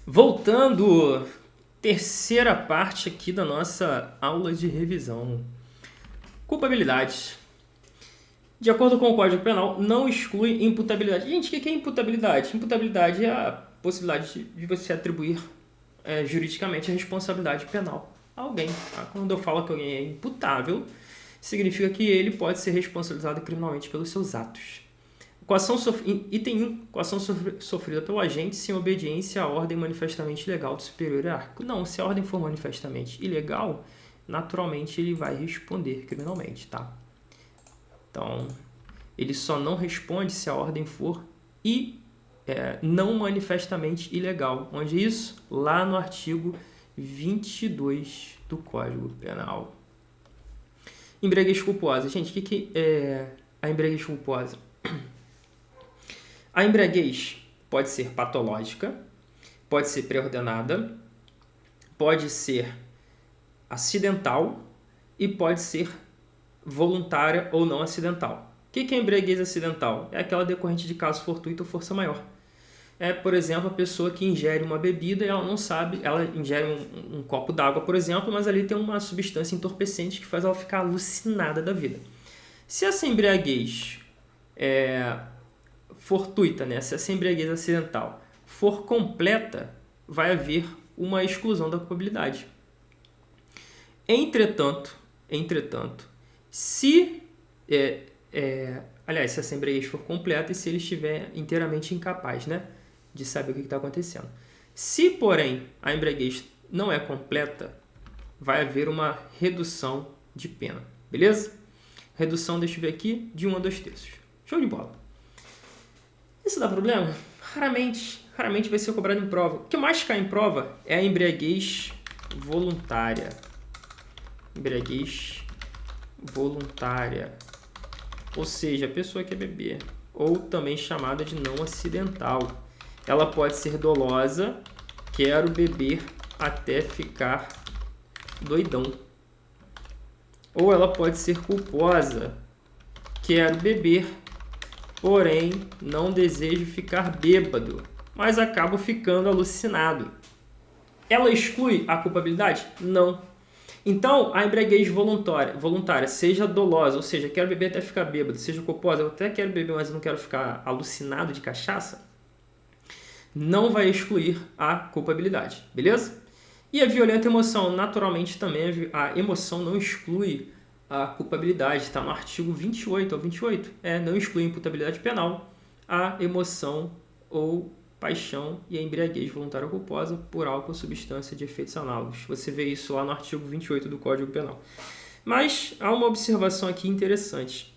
Voltando, terceira parte aqui da nossa aula de revisão. Culpabilidade. De acordo com o Código Penal, não exclui imputabilidade. Gente, o que é imputabilidade? Imputabilidade é a possibilidade de você atribuir juridicamente a responsabilidade penal a alguém. Tá? Quando eu falo que alguém é imputável, significa que ele pode ser responsabilizado criminalmente pelos seus atos. Item 1. Coação sofrida pelo agente sem obediência à ordem manifestamente ilegal do superior hierárquico. Não, se a ordem for manifestamente ilegal, naturalmente ele vai responder criminalmente, tá? Então, ele só não responde se a ordem for não manifestamente ilegal. Onde isso? Lá no artigo 22 do Código Penal. Embriaguez culposa. Gente, o que é a embriaguez culposa? A embriaguez pode ser patológica, pode ser pré-ordenada, pode ser acidental e pode ser voluntária ou não acidental. O que é embriaguez acidental? É aquela decorrente de caso fortuito ou força maior. É, por exemplo, a pessoa que ingere uma bebida e ela não sabe, ela ingere um copo d'água, por exemplo, mas ali tem uma substância entorpecente que faz ela ficar alucinada da vida. Se essa embriaguez fortuita, né? Se essa embriaguez acidental for completa, vai haver uma exclusão da culpabilidade. Entretanto, se essa embriaguez for completa e se ele estiver inteiramente incapaz, né, de saber o que está acontecendo. Se, porém, a embriaguez não é completa, vai haver uma redução de pena, beleza? Redução, deixa eu ver aqui, de 1 a 2 terços. Show de bola. Isso dá problema? Raramente vai ser cobrado em prova. O que mais cai em prova é a embriaguez voluntária. Embriaguez voluntária. Ou seja, a pessoa quer beber. Ou também chamada de não acidental. Ela pode ser dolosa, quero beber até ficar doidão. Ou ela pode ser culposa, quero beber, porém não desejo ficar bêbado, mas acabo ficando alucinado. Ela exclui a culpabilidade? Não. Então, a embriaguez voluntária, seja dolosa, ou seja, quero beber até ficar bêbado, seja culposa, eu até quero beber, mas eu não quero ficar alucinado de cachaça, não vai excluir a culpabilidade, beleza? E a violenta emoção, naturalmente também a emoção não exclui a culpabilidade, está no artigo 28, ou 28, não exclui a imputabilidade penal, a emoção ou paixão e a embriaguez voluntária ou culposa por álcool ou substância de efeitos análogos. Você vê isso lá no artigo 28 do Código Penal. Mas há uma observação aqui interessante.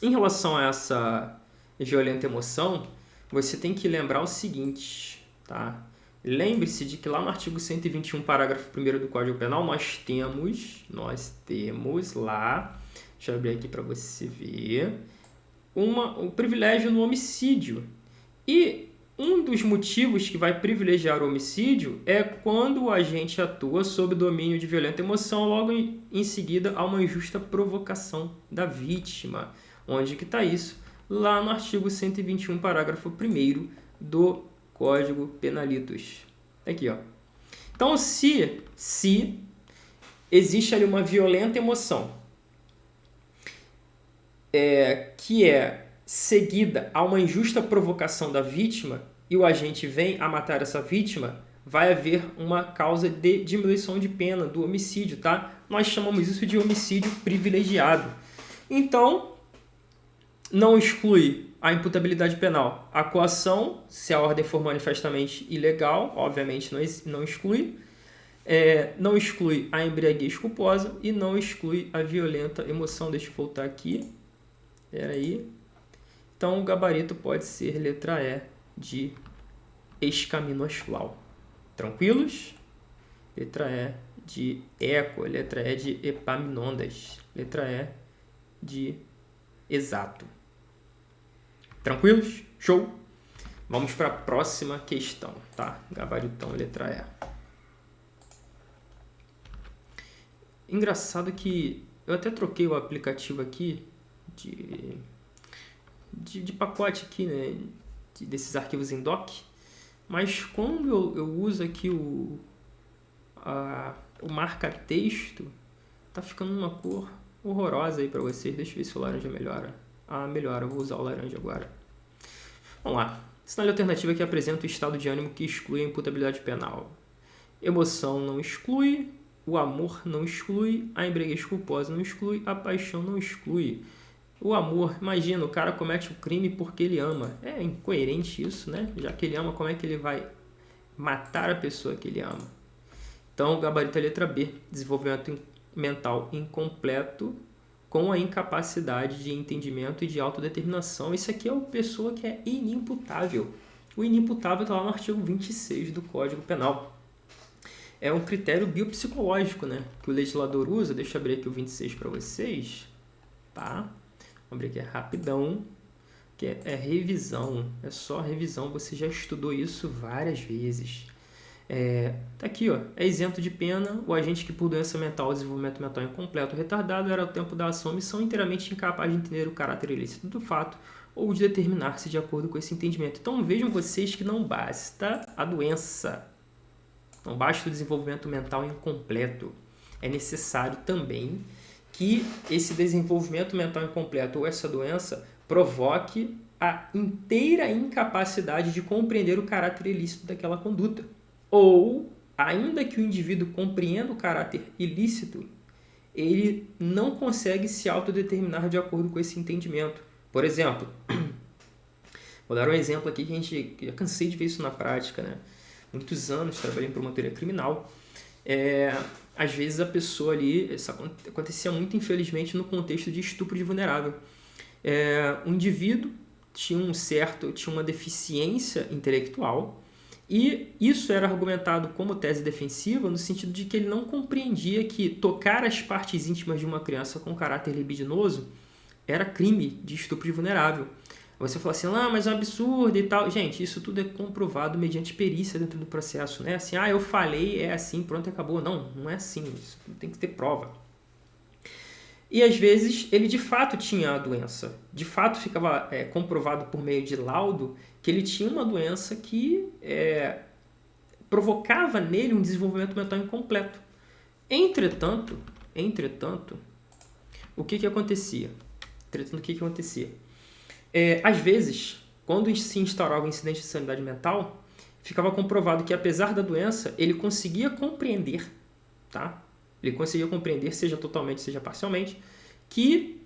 Em relação a essa violenta emoção, você tem que lembrar o seguinte, tá? Lembre-se de que lá no artigo 121, parágrafo 1º do Código Penal, nós temos lá, deixa eu abrir aqui para você ver, um privilégio no homicídio. E um dos motivos que vai privilegiar o homicídio é quando o agente atua sob domínio de violenta emoção, logo em seguida há uma injusta provocação da vítima. Onde que está isso? Lá no artigo 121, parágrafo 1º do Código Penalitos. Aqui, ó. Então, se existe ali uma violenta emoção que é seguida a uma injusta provocação da vítima e o agente vem a matar essa vítima, vai haver uma causa de diminuição de pena do homicídio, tá? Nós chamamos isso de homicídio privilegiado. Então, não exclui a imputabilidade penal. A coação, se a ordem for manifestamente ilegal, obviamente não exclui. Não exclui a embriaguez culposa e não exclui a violenta emoção. Deixa eu voltar aqui. Espera aí. Então, o gabarito pode ser letra E de escaminoasflau. Tranquilos? Letra E de eco, letra E de epaminondas, letra E de exato. Tranquilos? Show? Vamos para a próxima questão, tá? Gabaritão, letra E. Engraçado que eu até troquei o aplicativo aqui de pacote aqui, né? Desses arquivos em doc, Mas quando eu uso aqui o marca-texto, tá ficando uma cor horrorosa aí para vocês. Deixa eu ver se o laranja melhora. Melhora, eu vou usar o laranja agora. Vamos lá. Cenário alternativo que apresenta o estado de ânimo que exclui a imputabilidade penal. Emoção não exclui, o amor não exclui, a embriaguez culposa não exclui, a paixão não exclui. O amor, imagina, o cara comete o crime porque ele ama. É incoerente isso, né? Já que ele ama, como é que ele vai matar a pessoa que ele ama? Então, o gabarito é a letra B, desenvolvimento mental incompleto com a incapacidade de entendimento e de autodeterminação. Isso aqui é uma pessoa que é inimputável. O inimputável está lá no artigo 26 do Código Penal. É um critério biopsicológico, né, que o legislador usa. Deixa eu abrir aqui o 26 para vocês. Tá? Vamos abrir aqui rapidão, que é revisão. É só revisão, você já estudou isso várias vezes. Tá aqui, ó, é isento de pena o agente que por doença mental ou desenvolvimento mental incompleto ou retardado era ao tempo da ação ou omissão inteiramente incapaz de entender o caráter ilícito do fato ou de determinar-se de acordo com esse entendimento. Então vejam vocês que não basta a doença, não basta o desenvolvimento mental incompleto. É necessário também que esse desenvolvimento mental incompleto ou essa doença provoque a inteira incapacidade de compreender o caráter ilícito daquela conduta. Ou, ainda que o indivíduo compreenda o caráter ilícito, ele não consegue se autodeterminar de acordo com esse entendimento. Por exemplo, vou dar um exemplo aqui que já cansei de ver isso na prática, né? Muitos anos trabalhei em promotoria criminal. Às vezes a pessoa ali, isso acontecia muito infelizmente no contexto de estupro de vulnerável. O indivíduo tinha uma deficiência intelectual e isso era argumentado como tese defensiva no sentido de que ele não compreendia que tocar as partes íntimas de uma criança com caráter libidinoso era crime de estupro de vulnerável. Você fala assim, mas é um absurdo e tal. Gente, isso tudo é comprovado mediante perícia dentro do processo, né? Assim, eu falei, é assim, pronto, acabou. Não, não é assim, isso tem que ter prova. E às vezes ele de fato tinha a doença. De fato ficava comprovado por meio de laudo que ele tinha uma doença que provocava nele um desenvolvimento mental incompleto. Entretanto, o que acontecia? Às vezes, quando se instaurava o incidente de insanidade mental, ficava comprovado que, apesar da doença, ele conseguia compreender, tá? Ele conseguia compreender, seja totalmente, seja parcialmente, que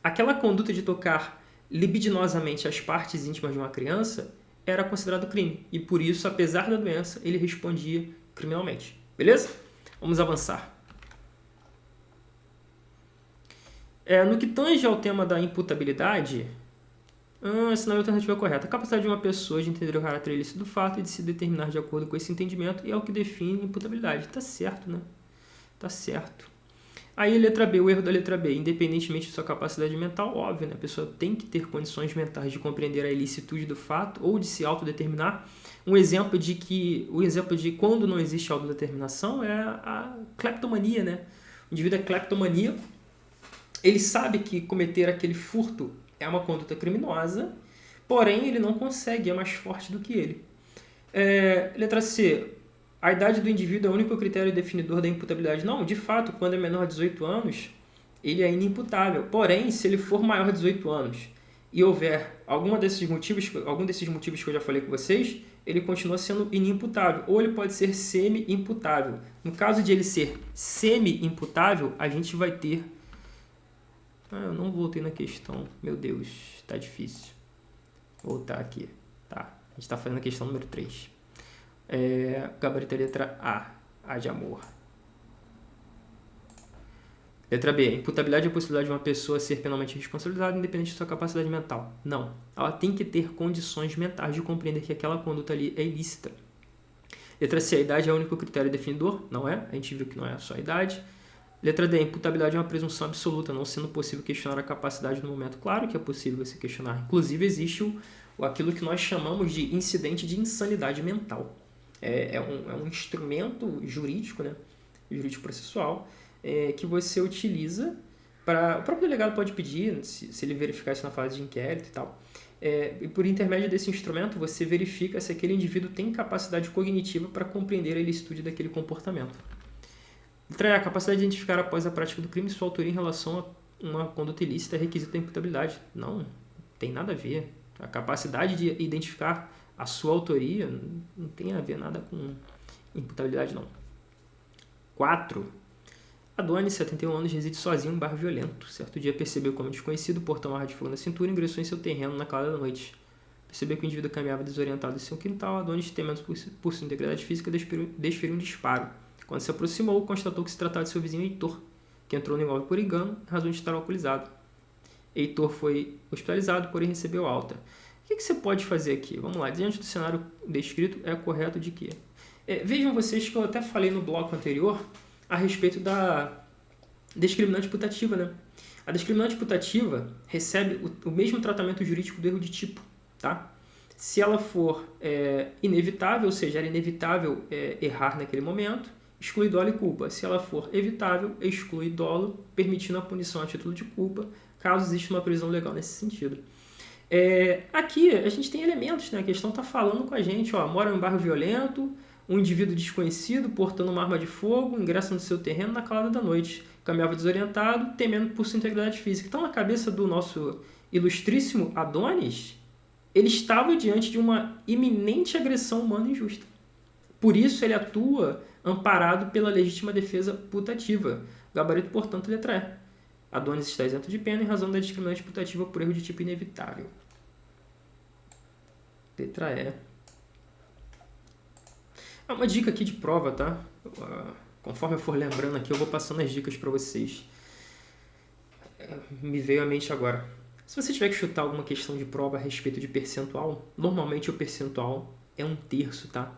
aquela conduta de tocar libidinosamente as partes íntimas de uma criança era considerado crime. E por isso, apesar da doença, ele respondia criminalmente. Beleza? Vamos avançar. No que tange ao tema da imputabilidade, essa não é a alternativa correta. A capacidade de uma pessoa de entender o caráter ilícito do fato e de se determinar de acordo com esse entendimento é o que define imputabilidade. Tá certo, né? Tá certo. Aí, letra B, o erro da letra B. Independentemente de sua capacidade mental, óbvio, né? A pessoa tem que ter condições mentais de compreender a ilicitude do fato ou de se autodeterminar. Um exemplo de quando não existe autodeterminação é a cleptomania, né? O indivíduo é cleptomaníaco, ele sabe que cometer aquele furto é uma conduta criminosa, porém ele não consegue, é mais forte do que ele. Letra C. A idade do indivíduo é o único critério definidor da imputabilidade. Não, de fato, quando é menor de 18 anos, ele é inimputável. Porém, se ele for maior de 18 anos e houver algum desses motivos que eu já falei com vocês, ele continua sendo inimputável. Ou ele pode ser semi-imputável. No caso de ele ser semi-imputável, a gente vai ter... eu não voltei na questão. Meu Deus, tá difícil. Vou voltar aqui. Tá. A gente está fazendo a questão número 3. Gabarito é letra A de amor. Letra B. Imputabilidade é a possibilidade de uma pessoa ser penalmente responsabilizada independente de sua capacidade mental. Não. Ela tem que ter condições mentais de compreender que aquela conduta ali é ilícita. Letra C. A idade é o único critério definidor. Não é. A gente viu que não é só a idade. Letra D. Imputabilidade é uma presunção absoluta, não sendo possível questionar a capacidade no momento. Claro que é possível você questionar. Inclusive, existe aquilo que nós chamamos de incidente de insanidade mental. É um instrumento jurídico, né? Jurídico processual, que você utiliza para... O próprio delegado pode pedir, se ele verificar isso na fase de inquérito e tal, E por intermédio desse instrumento, você verifica se aquele indivíduo tem capacidade cognitiva para compreender a ilicitude daquele comportamento. Letra E, a capacidade de identificar após a prática do crime sua autoria em relação a uma conduta ilícita é requisito da imputabilidade. Não tem nada a ver. A capacidade de identificar a sua autoria não tem a ver nada com imputabilidade, não. 4. Adonis, 71 anos, reside sozinho em um bairro violento. Certo dia percebeu como desconhecido, portou uma arma de fogo na cintura e ingressou em seu terreno na calada da noite. Percebeu que o indivíduo caminhava desorientado em seu quintal. Adonis, temendo por sua integridade física, desferiu um disparo. Quando se aproximou, constatou que se tratava de seu vizinho Heitor, que entrou no imóvel por engano, em razão de estar alcoolizado. Heitor foi hospitalizado, porém recebeu alta. O que você pode fazer aqui? Vamos lá, diante do cenário descrito, é correto de quê? Vejam vocês que eu até falei no bloco anterior a respeito da discriminante putativa, né? A discriminante putativa recebe o mesmo tratamento jurídico do erro de tipo, tá? Se ela for inevitável, ou seja, era inevitável errar naquele momento, exclui dolo e culpa. Se ela for evitável, exclui dolo, permitindo a punição a título de culpa, caso exista uma previsão legal nesse sentido. Aqui a gente tem elementos, né? A questão está falando com a gente, ó, mora em um bairro violento, um indivíduo desconhecido portando uma arma de fogo ingressa no seu terreno na calada da noite, caminhava desorientado, temendo por sua integridade física. Então, na cabeça do nosso ilustríssimo Adonis, ele estava diante de uma iminente agressão humana injusta. Por isso, ele atua amparado pela legítima defesa putativa. Gabarito, portanto, letra E. Adonis está isento de pena em razão da discriminante putativa por erro de tipo inevitável. Letra E. Uma dica aqui de prova, tá? Conforme eu for lembrando aqui, eu vou passando as dicas para vocês. Me veio à mente agora. Se você tiver que chutar alguma questão de prova a respeito de percentual, normalmente o percentual é 1/3, tá?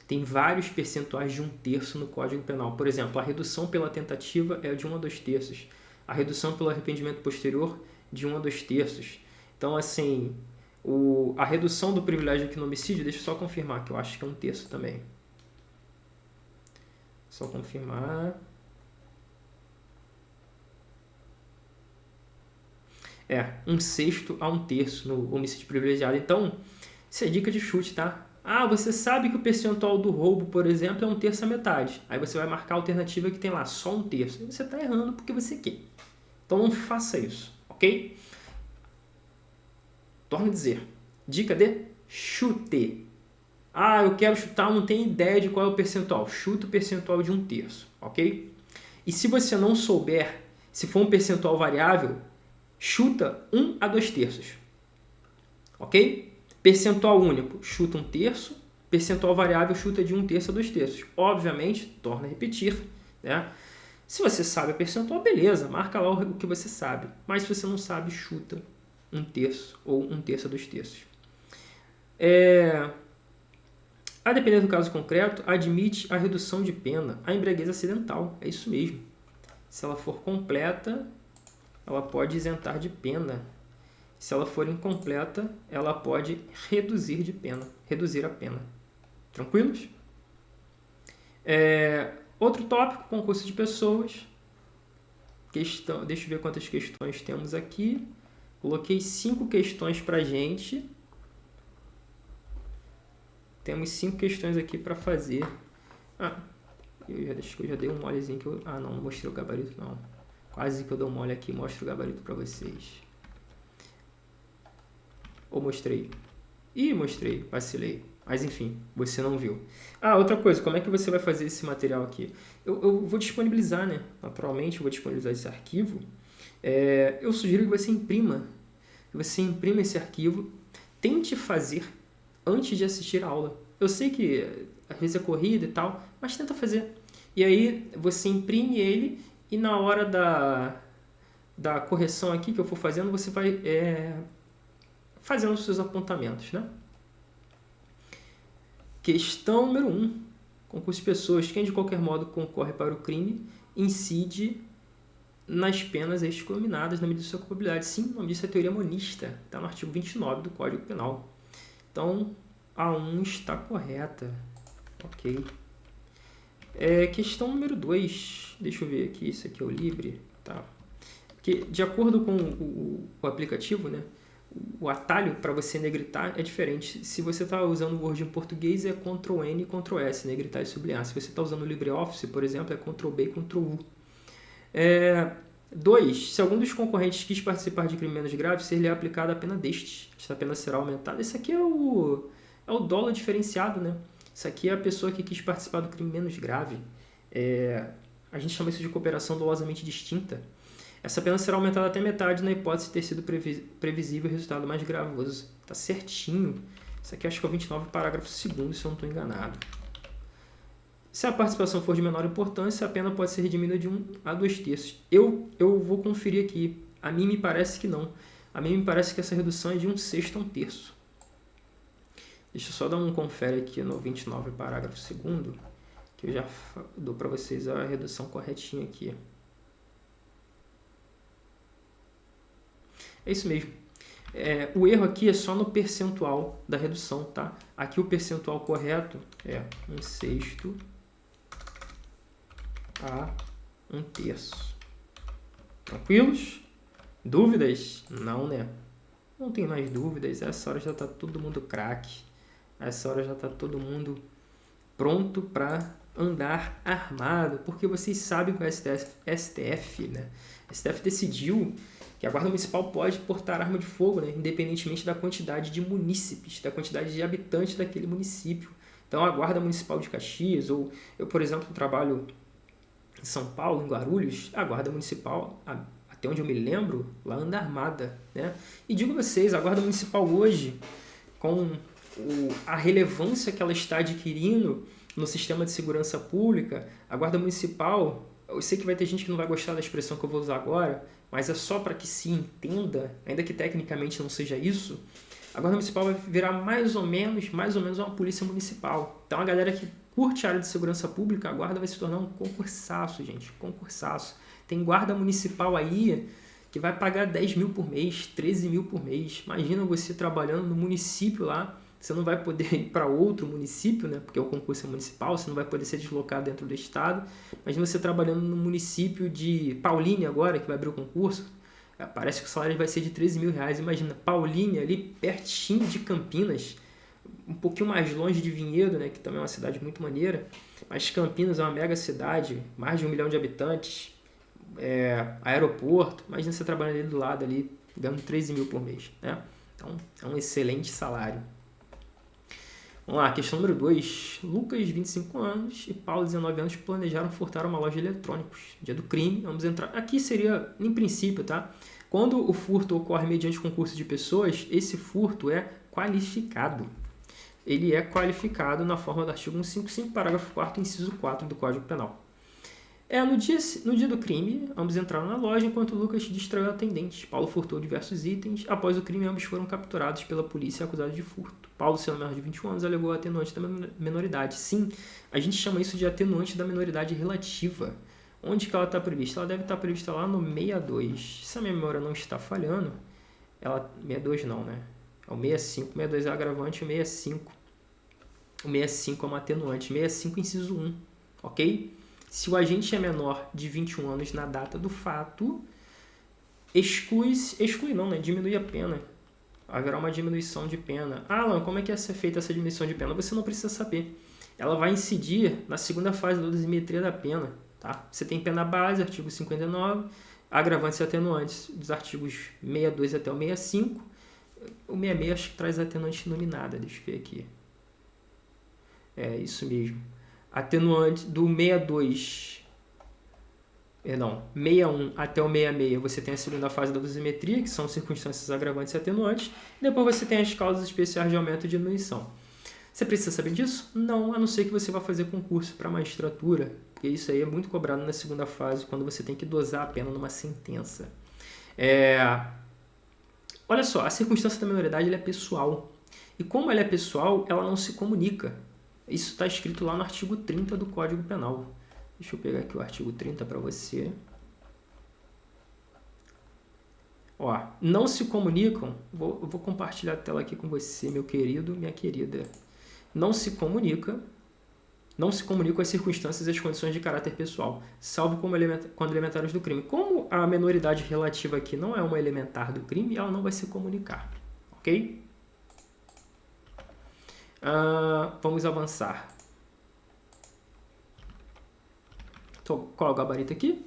Tem vários percentuais de 1/3 no Código Penal. Por exemplo, a redução pela tentativa é de 1 a 2/3. A redução pelo arrependimento posterior de 1 a 2/3. Então, assim, a redução do privilégio aqui no homicídio, deixa eu só confirmar, que eu acho que é 1/3 também. Só confirmar. 1/6 a 1/3 no homicídio privilegiado. Então, isso é dica de chute, tá? Você sabe que o percentual do roubo, por exemplo, é 1/3 a metade. Aí você vai marcar a alternativa que tem lá, só 1/3. E você está errando porque você quer. Então não faça isso, ok? Torno a dizer. Dica de chute. Eu quero chutar, não tenho ideia de qual é o percentual. Chuta o percentual de 1/3, ok? E se você não souber, se for um percentual variável, chuta 1 a 2/3, ok? Percentual único, chuta 1/3. Percentual variável, chuta de 1/3 a 2/3. Obviamente, torna a repetir, né? Se você sabe a percentual, beleza, marca lá o que você sabe. Mas se você não sabe, chuta 1/3 ou 1/3 a 2/3. A depender do caso concreto, admite a redução de pena a embriaguez acidental. É isso mesmo. Se ela for completa, ela pode isentar de pena. Se ela for incompleta, ela pode reduzir a pena. Tranquilos? Outro tópico, concurso de pessoas. Deixa eu ver quantas questões temos aqui. Coloquei 5 questões para a gente. Temos 5 questões aqui para fazer. Acho que eu já dei um molezinho que eu... não mostrei o gabarito não. Quase que eu dou um mole aqui, mostro o gabarito para vocês. Ou mostrei? Mostrei, vacilei. Mas enfim, você não viu. Outra coisa, como é que você vai fazer esse material aqui? Eu vou disponibilizar, né? Naturalmente, eu vou disponibilizar esse arquivo. Eu sugiro que você imprima. Que você imprima esse arquivo. Tente fazer antes de assistir a aula. Eu sei que às vezes é corrida e tal, mas tenta fazer. E aí você imprime ele e na hora da correção aqui que eu for fazendo, você vai fazendo os seus apontamentos, né? Questão número 1. Concurso de pessoas. Quem de qualquer modo concorre para o crime incide nas penas excominadas na medida de sua culpabilidade. Sim, o nome disso é teoria monista. Está no artigo 29 do Código Penal. Então, a 1 está correta. Ok. Questão número 2. Deixa eu ver aqui. Isso aqui é o livre. Tá. Porque, de acordo com o aplicativo, né, o atalho para você negritar é diferente. Se você está usando o Word em português, é Ctrl+N e Ctrl+S, negritar e sublinhar. Se você está usando o LibreOffice, por exemplo, é Ctrl+B e Ctrl+U. 2. Se algum dos concorrentes quis participar de crime menos grave, ser-lhe aplicada a pena destes. Esta pena será aumentada. Esse aqui é o dólar diferenciado, né? Isso aqui é a pessoa que quis participar do crime menos grave. A gente chama isso de cooperação dolosamente distinta. Essa pena será aumentada até metade na hipótese de ter sido previsível o resultado mais gravoso. Tá certinho. Isso aqui acho que é o 29, parágrafo 2º, se eu não estou enganado. Se a participação for de menor importância, a pena pode ser redimida de 1 a 2 terços. Eu vou conferir aqui. A mim me parece que não. A mim me parece que essa redução é de 1/6 a 1 terço. Deixa eu só dar um confere aqui no 29, parágrafo 2º, que eu já dou para vocês a redução corretinha aqui. É isso mesmo. O erro aqui é só no percentual da redução, tá? Aqui o percentual correto é 1/6 a 1 terço. Tranquilos? Dúvidas? Não, né? Não tem mais dúvidas. Essa hora já está todo mundo craque. Essa hora já está todo mundo pronto para andar armado. Porque vocês sabem que o STF, né? O STF decidiu que a Guarda Municipal pode portar arma de fogo, né? Independentemente da quantidade de munícipes, da quantidade de habitantes daquele município. Então, a Guarda Municipal de Caxias, ou eu, por exemplo, trabalho em São Paulo, em Guarulhos, a Guarda Municipal, até onde eu me lembro, lá anda armada, né? E digo a vocês, a Guarda Municipal hoje, com a relevância que ela está adquirindo no sistema de segurança pública, a Guarda Municipal, eu sei que vai ter gente que não vai gostar da expressão que eu vou usar agora, mas é só para que se entenda, ainda que tecnicamente não seja isso, a Guarda Municipal vai virar mais ou menos uma polícia municipal. Então a galera que curte a área de segurança pública, a Guarda vai se tornar um concursaço, gente, concursaço. Tem guarda municipal aí que vai pagar 10 mil por mês, 13 mil por mês. Imagina você trabalhando no município lá, você não vai poder ir para outro município, né? Porque o concurso é municipal, você não vai poder ser deslocado dentro do estado. Imagina você trabalhando no município de Paulínia agora, que vai abrir o concurso. Parece que o salário vai ser de 13 mil reais. Imagina, Paulínia ali pertinho de Campinas, um pouquinho mais longe de Vinhedo, né? Que também é uma cidade muito maneira. Mas Campinas é uma mega cidade, mais de 1 milhão de habitantes, aeroporto. Imagina você trabalhando ali do lado, ali, ganhando 13 mil por mês, né? Então, é um excelente salário. Vamos lá, questão número 2. Lucas, 25 anos, e Paulo, 19 anos, planejaram furtar uma loja de eletrônicos. Dia do crime, vamos entrar... Aqui seria, em princípio, tá? Quando o furto ocorre mediante concurso de pessoas, esse furto é qualificado. Ele é qualificado na forma do artigo 155, parágrafo 4º, inciso 4 do Código Penal. No dia do crime, ambos entraram na loja enquanto Lucas distraiu atendentes. Paulo furtou diversos itens. Após o crime, ambos foram capturados pela polícia e acusados de furto. Paulo, sendo menor de 21 anos, alegou a atenuante da menoridade. Sim, a gente chama isso de atenuante da menoridade relativa. Onde que ela está prevista? Ela deve estar prevista lá no 62. Se a minha memória não está falhando, 62 não, né? É o 65. 62 é agravante, o 65. O 65 é uma atenuante. 65, inciso 1. Ok? Se o agente é menor de 21 anos na data do fato, diminui a pena. Haverá uma diminuição de pena. Alan, como é que é feita essa diminuição de pena? Você não precisa saber. Ela vai incidir na segunda fase da dosimetria da pena. Tá? Você tem pena base, artigo 59, agravantes e atenuantes dos artigos 62 até o 65. O 66 acho que traz atenuante nominada, deixa eu ver aqui. É isso mesmo. Atenuante do 61 até o 66, você tem a segunda fase da dosimetria, que são circunstâncias agravantes e atenuantes. E depois você tem as causas especiais de aumento e diminuição. Você precisa saber disso? Não, a não ser que você vá fazer concurso para magistratura, porque isso aí é muito cobrado na segunda fase, quando você tem que dosar a pena numa sentença. Olha só, a circunstância da menoridade ela é pessoal. E como ela é pessoal, ela não se comunica. Isso está escrito lá no artigo 30 do Código Penal. Deixa eu pegar aqui o artigo 30 para você. Não se comunicam. Eu vou compartilhar a tela aqui com você, meu querido, minha querida. Não se comunicam as circunstâncias e as condições de caráter pessoal, salvo quando elementares do crime. Como a menoridade relativa aqui não é uma elementar do crime, ela não vai se comunicar. ok? Vamos avançar. Então, qual é o gabarito aqui?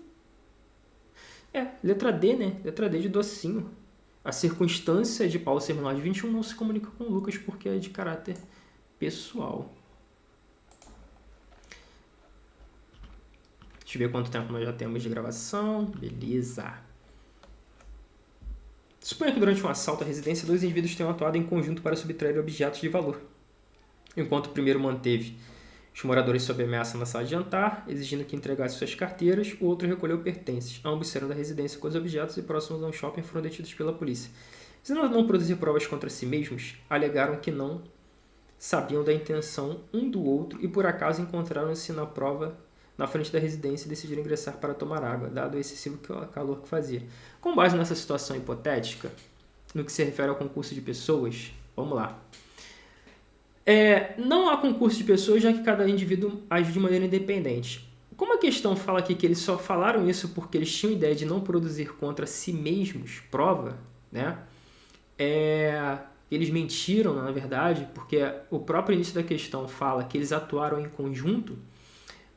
Letra D, né? Letra D de docinho. A circunstância de Paulo ser menor de 21 não se comunica com Lucas porque é de caráter pessoal. Deixa eu ver quanto tempo nós já temos de gravação. Beleza. Suponha que durante um assalto à residência, 2 indivíduos tenham atuado em conjunto para subtrair objetos de valor. Enquanto o primeiro manteve os moradores sob ameaça na sala de jantar, exigindo que entregassem suas carteiras, o outro recolheu pertences. Ambos saíram da residência com os objetos e próximos a um shopping foram detidos pela polícia. Visando não produzir provas contra si mesmos, alegaram que não sabiam da intenção um do outro e por acaso encontraram-se na prova na frente da residência e decidiram ingressar para tomar água, dado o excessivo calor que fazia. Com base nessa situação hipotética, no que se refere ao concurso de pessoas, vamos lá. Não há concurso de pessoas, já que cada indivíduo age de maneira independente. Como a questão fala aqui que eles só falaram isso porque eles tinham ideia de não produzir contra si mesmos prova, né? Eles mentiram, na verdade, porque o próprio início da questão fala que eles atuaram em conjunto.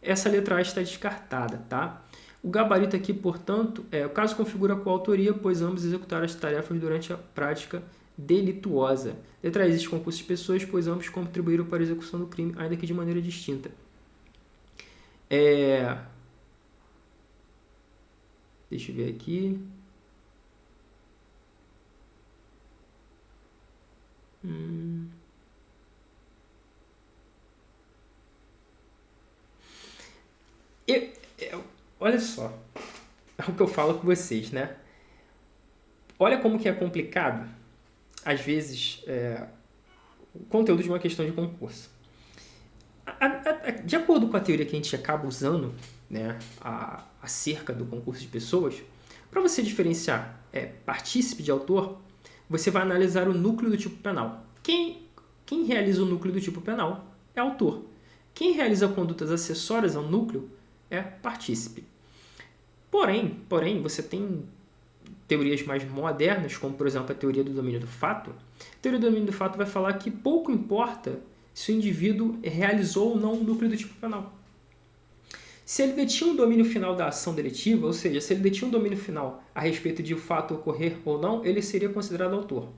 Essa letra A está descartada, tá? O gabarito aqui, portanto, o caso configura coautoria, pois ambos executaram as tarefas durante a prática delituosa. Letra A, existe concurso de pessoas, pois ambos contribuíram para a execução do crime, ainda que de maneira distinta. Deixa eu ver aqui. Olha só, é o que eu falo com vocês, né? Olha como que é complicado, às vezes, o conteúdo de uma questão de concurso. De acordo com a teoria que a gente acaba usando, né, acerca do concurso de pessoas, para você diferenciar partícipe de autor, você vai analisar o núcleo do tipo penal. Quem realiza o núcleo do tipo penal é autor. Quem realiza condutas acessórias ao núcleo é partícipe. Porém, você tem teorias mais modernas, como, por exemplo, a teoria do domínio do fato. A teoria do domínio do fato vai falar que pouco importa se o indivíduo realizou ou não o núcleo do tipo penal. Se ele detinha um domínio final da ação deletiva, ou seja, se ele detinha um domínio final a respeito de o fato ocorrer ou não, ele seria considerado autor.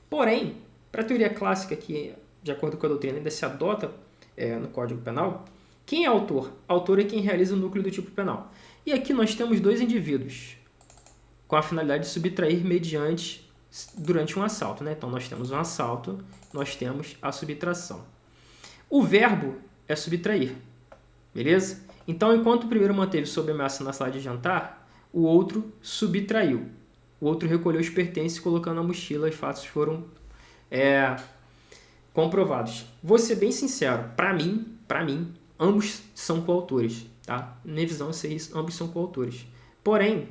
Porém, para a teoria clássica, que, de acordo com a doutrina, ainda se adota no Código Penal, quem é autor? Autor é quem realiza o núcleo do tipo penal. E aqui nós temos 2 indivíduos com a finalidade de subtrair durante um assalto, né? Então, nós temos um assalto, nós temos a subtração. O verbo é subtrair, beleza? Então, enquanto o primeiro manteve sob ameaça na sala de jantar, o outro subtraiu. O outro recolheu os pertences colocando na mochila. Os fatos foram comprovados. Vou ser bem sincero, para mim, ambos são coautores, tá? Na minha visão, ambos são coautores. Porém,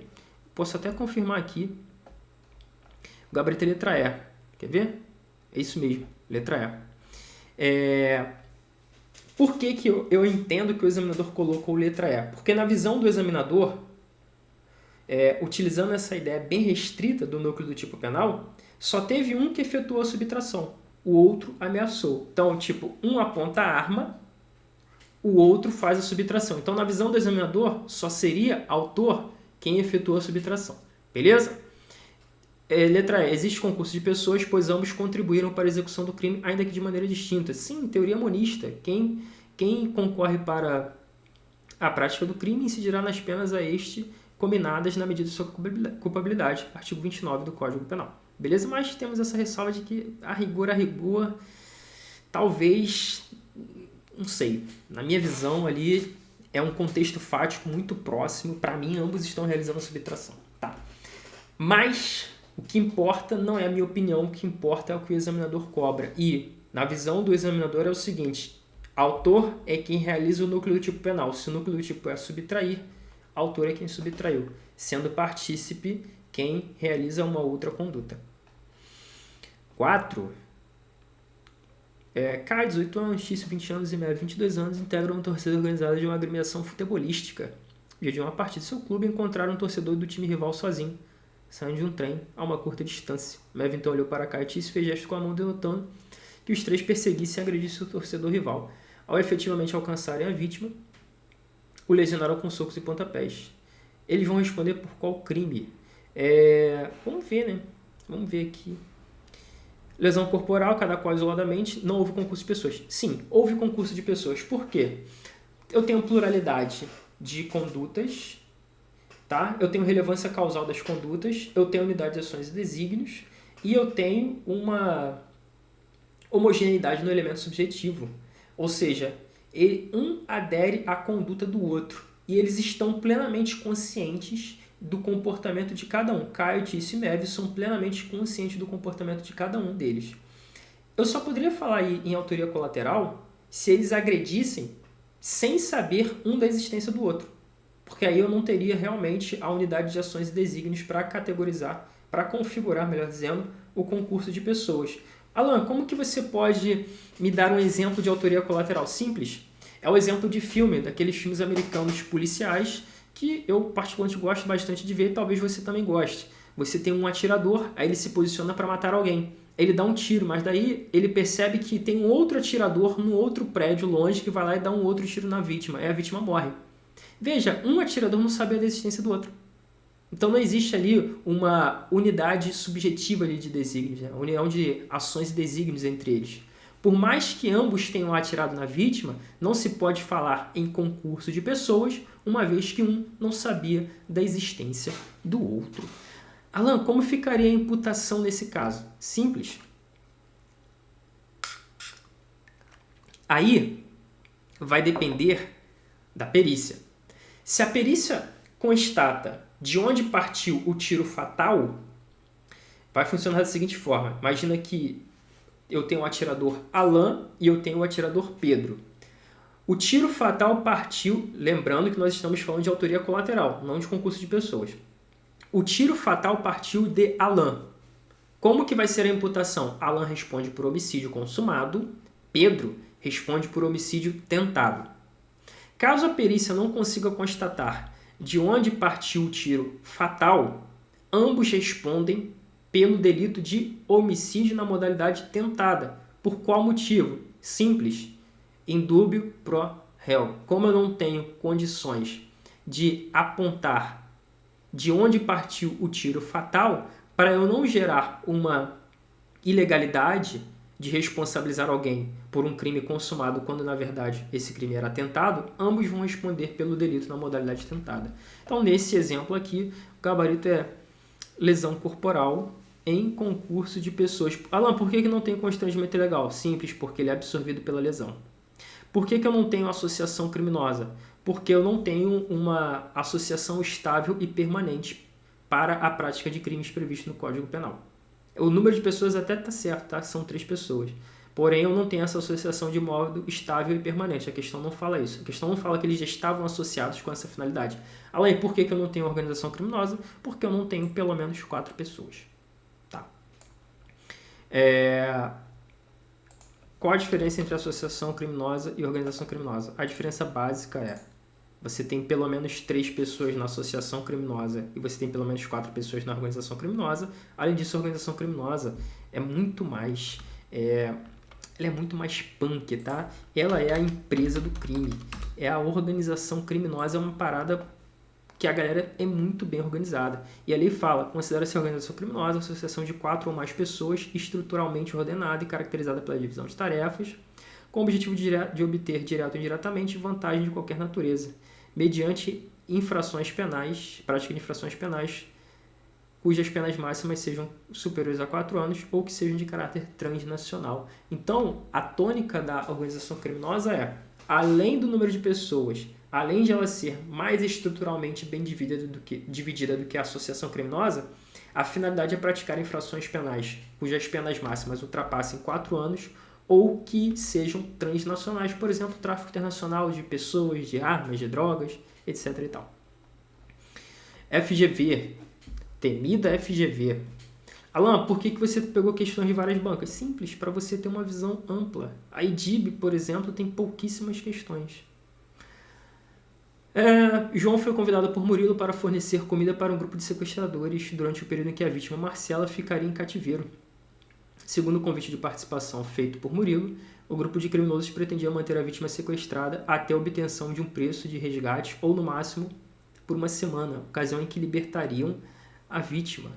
posso até confirmar aqui, o gabarito é letra E. Quer ver? É isso mesmo, letra E. Por que eu entendo que o examinador colocou letra E? Porque na visão do examinador, utilizando essa ideia bem restrita do núcleo do tipo penal, só teve um que efetuou a subtração, o outro ameaçou. Então, um aponta a arma, o outro faz a subtração. Então, na visão do examinador, só seria autor quem efetuou a subtração. Beleza? Letra E. Existe concurso de pessoas, pois ambos contribuíram para a execução do crime, ainda que de maneira distinta. Sim, teoria monista. Quem concorre para a prática do crime incidirá nas penas a este combinadas na medida de sua culpabilidade. Artigo 29 do Código Penal. Beleza? Mas temos essa ressalva de que, a rigor, talvez, não sei, na minha visão ali, é um contexto fático muito próximo. Para mim, ambos estão realizando a subtração. Tá. Mas o que importa não é a minha opinião, o que importa é o que o examinador cobra. E, na visão do examinador, é o seguinte: autor é quem realiza o núcleo do tipo penal. Se o núcleo do tipo é subtrair, autor é quem subtraiu, sendo partícipe quem realiza uma outra conduta. 4. Cai 18 anos, X 20 anos e meio, 22 anos, integra uma torcida organizada de uma agremiação futebolística. Dia de uma partida do seu clube, encontraram um torcedor do time rival sozinho, saindo de um trem a uma curta distância. Mav então olhou para Kite e fez gesto com a mão, denotando que os três perseguissem e agredissem o torcedor rival. Ao efetivamente alcançarem a vítima, o lesionaram com socos e pontapés. Eles vão responder por qual crime? Vamos ver, né? Vamos ver aqui. Lesão corporal, cada qual isoladamente. Não houve concurso de pessoas. Sim, houve concurso de pessoas. Por quê? Eu tenho pluralidade de condutas, tá? Eu tenho relevância causal das condutas, eu tenho unidade de ações e desígnios, e eu tenho uma homogeneidade no elemento subjetivo. Ou seja, um adere à conduta do outro, e eles estão plenamente conscientes do comportamento de cada um. Caio, Tício e Mav são plenamente conscientes do comportamento de cada um deles. Eu só poderia falar em autoria colateral se eles agredissem sem saber um da existência do outro. Porque aí eu não teria realmente a unidade de ações e desígnios para categorizar, para configurar, melhor dizendo, o concurso de pessoas. Alan, como que você pode me dar um exemplo de autoria colateral? Simples. É o exemplo de filme, daqueles filmes americanos policiais que eu particularmente gosto bastante de ver, talvez você também goste. Você tem um atirador, aí ele se posiciona para matar alguém. Ele dá um tiro, mas daí ele percebe que tem um outro atirador num outro prédio longe que vai lá e dá um outro tiro na vítima. Aí a vítima morre. Veja, um atirador não sabia da existência do outro. Então não existe ali uma unidade subjetiva ali de desígnios, né? Uma união de ações e desígnios entre eles. Por mais que ambos tenham atirado na vítima, não se pode falar em concurso de pessoas, uma vez que um não sabia da existência do outro. Alan, como ficaria a imputação nesse caso? Simples. Aí vai depender da perícia. Se a perícia constata de onde partiu o tiro fatal, vai funcionar da seguinte forma. Imagina que eu tenho o atirador Alan e eu tenho o atirador Pedro. O tiro fatal partiu, lembrando que nós estamos falando de autoria colateral, não de concurso de pessoas. O tiro fatal partiu de Alan. Como que vai ser a imputação? Alan responde por homicídio consumado, Pedro responde por homicídio tentado. Caso a perícia não consiga constatar de onde partiu o tiro fatal, ambos respondem pelo delito de homicídio na modalidade tentada. Por qual motivo? Simples. Indúbio pro réu. Como eu não tenho condições de apontar de onde partiu o tiro fatal, para eu não gerar uma ilegalidade de responsabilizar alguém por um crime consumado quando, na verdade, esse crime era tentado, ambos vão responder pelo delito na modalidade tentada. Então, nesse exemplo aqui, o gabarito é lesão corporal em concurso de pessoas. Alan, por que não tem constrangimento ilegal? Simples, porque ele é absorvido pela lesão. Por que eu não tenho associação criminosa? Porque eu não tenho uma associação estável e permanente para a prática de crimes previstos no Código Penal. O número de pessoas até está certo, tá? São 3 pessoas. Porém, eu não tenho essa associação de modo estável e permanente. A questão não fala isso. A questão não fala que eles já estavam associados com essa finalidade. Além, por que eu não tenho organização criminosa? Porque eu não tenho pelo menos 4 pessoas. Tá. Qual a diferença entre associação criminosa e organização criminosa? A diferença básica é: você tem pelo menos 3 pessoas na associação criminosa e você tem pelo menos 4 pessoas na organização criminosa. Além disso, a organização criminosa é muito mais... ela é muito mais punk, tá? Ela é a empresa do crime. A organização criminosa é uma parada que a galera é muito bem organizada. E a lei fala: considera-se organização criminosa a associação de 4 ou mais pessoas estruturalmente ordenada e caracterizada pela divisão de tarefas, com o objetivo de obter, direto ou indiretamente, vantagem de qualquer natureza, mediante infrações penais, prática de infrações penais, cujas penas máximas sejam superiores a 4 anos ou que sejam de caráter transnacional. Então, a tônica da organização criminosa é: além do número de pessoas, além de ela ser mais estruturalmente bem dividida do que a associação criminosa, a finalidade é praticar infrações penais cujas penas máximas ultrapassem 4 anos ou que sejam transnacionais, por exemplo, tráfico internacional de pessoas, de armas, de drogas, etc. e tal. FGV, temida FGV. Alan, por que você pegou questões de várias bancas? Simples, para você ter uma visão ampla. A IDIB, por exemplo, tem pouquíssimas questões. João foi convidado por Murilo para fornecer comida para um grupo de sequestradores durante o período em que a vítima Marcela ficaria em cativeiro. Segundo o convite de participação feito por Murilo, o grupo de criminosos pretendia manter a vítima sequestrada até a obtenção de um preço de resgate ou, no máximo, por uma semana, ocasião em que libertariam a vítima,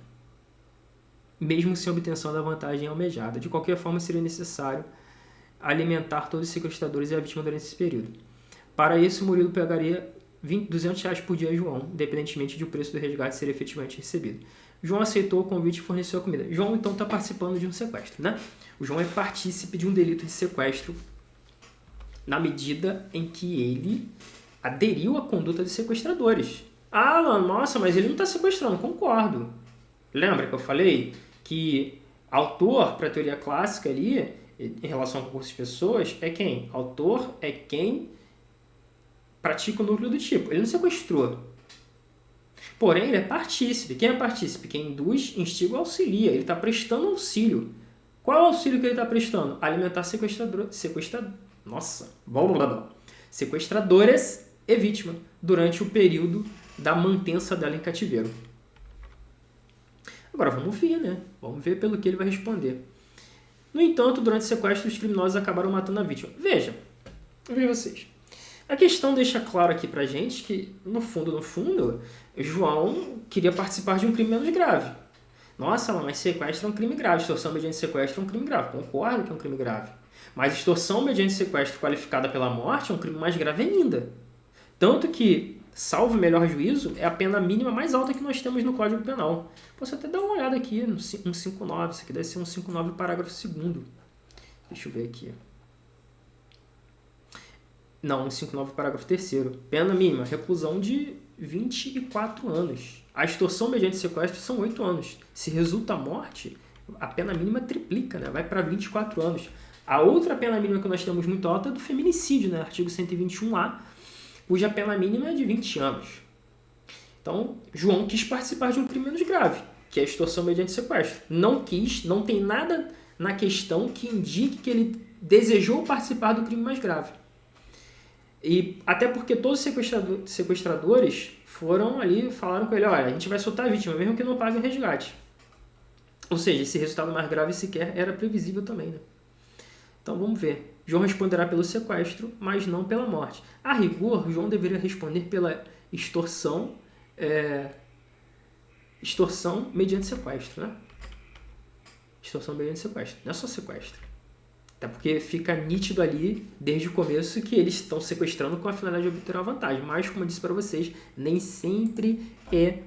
mesmo sem obtenção da vantagem almejada. De qualquer forma, seria necessário alimentar todos os sequestradores e a vítima durante esse período. Para isso, Murilo pagaria R$200 por dia a João, independentemente de o preço do resgate ser efetivamente recebido. João aceitou o convite e forneceu a comida. João, então, está participando de um sequestro, né? O João é partícipe de um delito de sequestro na medida em que ele aderiu à conduta dos sequestradores. Ah, Alan, nossa, mas ele não está sequestrando. Concordo. Lembra que eu falei que autor, para a teoria clássica ali, em relação ao concurso de pessoas, é quem? Autor é quem pratica o núcleo do tipo. Ele não sequestrou. Porém, ele é partícipe. Quem é partícipe? Quem induz, instiga ou auxilia. Ele está prestando auxílio. Qual é o auxílio que ele está prestando? Alimentar sequestradoras e vítima durante o período da mantença dela em cativeiro. Agora vamos ver, né? Vamos ver pelo que ele vai responder. No entanto, durante o sequestro, os criminosos acabaram matando a vítima. Veja vocês. A questão deixa claro aqui pra gente que, no fundo, João queria participar de um crime menos grave. Nossa, mas sequestro é um crime grave, extorsão mediante sequestro é um crime grave. Concordo que é um crime grave. Mas extorsão mediante sequestro qualificada pela morte é um crime mais grave ainda. Tanto que, salvo melhor juízo, é a pena mínima mais alta que nós temos no Código Penal. Posso até dar uma olhada aqui no 159, isso aqui deve ser um 159 parágrafo 2º. Deixa eu ver aqui. Não, 159 parágrafo 3º. Pena mínima, reclusão de 24 anos. A extorsão mediante sequestro são 8 anos. Se resulta a morte, a pena mínima triplica, né? Vai para 24 anos. A outra pena mínima que nós temos muito alta é do feminicídio, né? Artigo 121A, cuja pena mínima é de 20 anos. Então, João quis participar de um crime menos grave, que é a extorsão mediante sequestro. Não quis, não tem nada na questão que indique que ele desejou participar do crime mais grave. E até porque todos os sequestradores foram ali, falaram com ele, olha, a gente vai soltar a vítima, mesmo que não pague o resgate. Ou seja, esse resultado mais grave sequer era previsível também, né? Então vamos ver. João responderá pelo sequestro, mas não pela morte. A rigor, João deveria responder pela extorsão mediante sequestro, né? Extorsão mediante sequestro, não é só sequestro. Até porque fica nítido ali, desde o começo, que eles estão sequestrando com a finalidade de obter uma vantagem. Mas, como eu disse para vocês, nem sempre é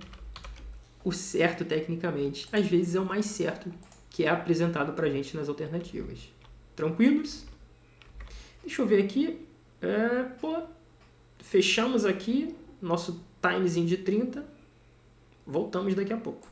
o certo tecnicamente. Às vezes é o mais certo que é apresentado para a gente nas alternativas. Tranquilos? Deixa eu ver aqui. Fechamos aqui nosso timezinho de 30. Voltamos daqui a pouco.